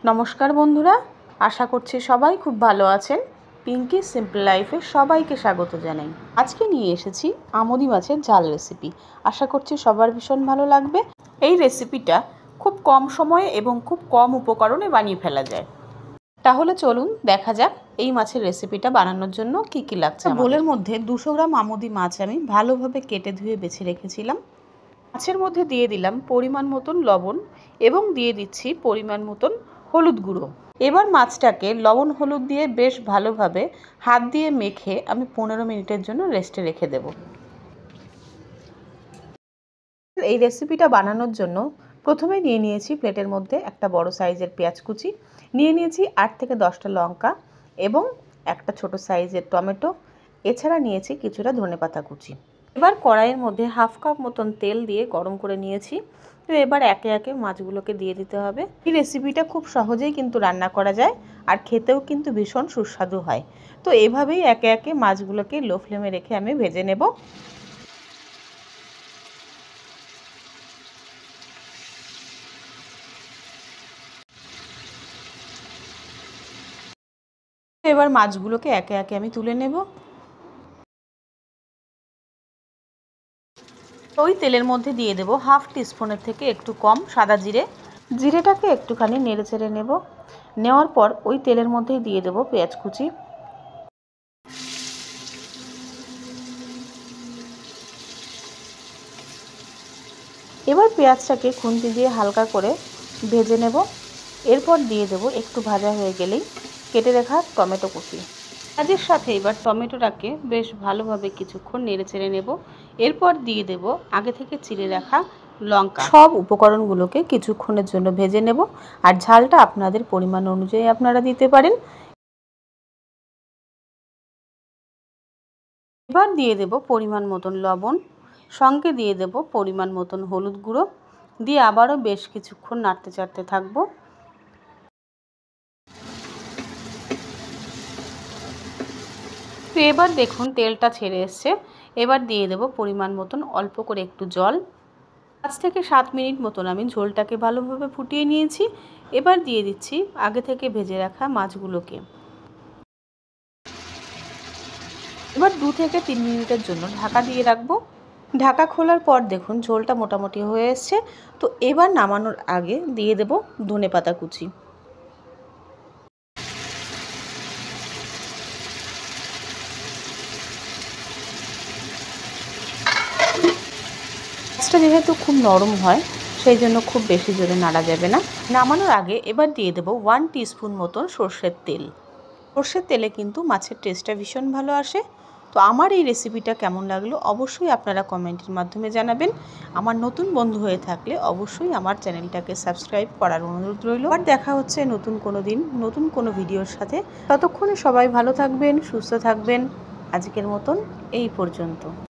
नमस्कार बंधुरा आशा करछि सबाई खूब भालो आछेन। पिंकी सिम्पल लाइफे सबाइके स्वागत जानाई। आज के निये एसेछि आमोदी माछेर झाल रेसिपि। आशा करछि सबार भीषण भालो लागबे। এই রেসিপিটা খুব কম সময়ে এবং খুব কম উপকরণে বানিয়ে ফেলা যায়। তাহলে চলুন দেখা যাক এই মাছের রেসিপিটা বানানোর জন্য কি কি লাগছে। বোলের মধ্যে 200 গ্রাম আমোদি মাছ আমি ভালোভাবে কেটে ধুয়ে বেছে রেখেছিলাম। মাছের মধ্যে দিয়ে দিলাম পরিমাণ মতন লবণ এবং দিয়ে দিচ্ছি পরিমাণ মতন হলুদ গুঁড়ো। এবার মাছটাকে লবণ হলুদ দিয়ে বেশ ভালোভাবে হাত দিয়ে মেখে আমি 15 মিনিটের জন্য রেস্টে রেখে দেব। এই রেসিপিটা বানানোর জন্য প্রথমে নিয়ে নিয়েছি প্লেটের মধ্যে একটা বড় সাইজের পেঁয়াজ কুচি, নিয়ে নিয়েছি 8 থেকে 10টা লঙ্কা এবং একটা ছোট সাইজের টমেটো, এছাড়া নিয়েছি কিছুটা ধনেপাতা কুচি। এবার কড়াইয়ের মধ্যে হাফ কাপ মতন তেল দিয়ে গরম করে নিয়েছি। তো এবার একে একে মাছগুলোকে দিয়ে দিতে হবে। এই রেসিপিটা খুব সহজেই কিন্তু রান্না করা যায় আর খেতেও কিন্তু ভীষণ সুস্বাদু হয়। তো এভাবেই একে একে মাছগুলোকে লো ফ্লেমে রেখে আমি ভেজে নেব। এবার মাছগুলোকে একে একে আমি তুলে নেব। ওই তেলের মধ্যে দিয়ে দেব হাফ টিস্পুনের থেকে একটু কম সাদা জিরে। জিরেটাকে একটুখানি নেড়ে চেড়ে নেব। নেওয়ার পর ওই তেলের মধ্যেই দিয়ে দেব পেঁয়াজ কুচি। এবার পেঁয়াজটাকে খুন্তি দিয়ে হালকা করে ভেজে নেব। এরপর দিয়ে দেব একটু ভাজা হয়ে গেলেই কেটে রাখা টমেটো কুচি। পেঁয়াজের সাথে এবার টমেটোটাকে বেশ ভালোভাবে কিছুক্ষণ নেড়ে চেড়ে নেব। এরপর দিয়ে দেব আগে থেকে চিড়ে রাখা লঙ্কা। সব উপকরণগুলোকে কিছুক্ষণের জন্য ভেজে নেব আর ঝালটা আপনাদের পরিমাণ অনুযায়ী আপনারা দিতে পারেন। এবার দিয়ে দেব পরিমাণ মতন লবণ, সঙ্গে দিয়ে দেব পরিমাণ মতন হলুদ গুঁড়ো, দিয়ে আবারও বেশ কিছুক্ষণ নাড়তে চাড়তে থাকবো। তো এবার দেখুন তেলটা ছেড়ে এসছে। এবার দিয়ে দেব পরিমাণ মতন অল্প করে একটু জল। 5 থেকে 7 মিনিট মতন আমি ঝোলটাকে ভালোভাবে ফুটিয়ে নিয়েছি। এবার দিয়ে দিচ্ছি আগে থেকে ভেজে রাখা মাছগুলোকে। এবার 2 থেকে 3 মিনিটের জন্য ঢাকা দিয়ে রাখবো। ঢাকা খোলার পর দেখুন ঝোলটা মোটামুটি হয়ে এসছে। তো এবার নামানোর আগে দিয়ে দেব ধনেপাতা কুচি। মাছটা যেহেতু খুব নরম হয় সেই জন্য খুব বেশি জোরে নাড়া যাবে না। নামানোর আগে এবার দিয়ে দেব 1 টিস্পুন মতন সর্ষের তেল। সর্ষের তেলে কিন্তু মাছের টেস্টটা ভীষণ ভালো আসে। তো আমার এই রেসিপিটা কেমন লাগলো অবশ্যই আপনারা কমেন্টের মাধ্যমে জানাবেন। আমার নতুন বন্ধু হয়ে থাকলে অবশ্যই আমার চ্যানেলটাকে সাবস্ক্রাইব করার অনুরোধ রইল। আর দেখা হচ্ছে নতুন কোনো দিন নতুন কোনো ভিডিওর সাথে। ততক্ষণে সবাই ভালো থাকবেন, সুস্থ থাকবেন। আজকের মতন এই পর্যন্ত।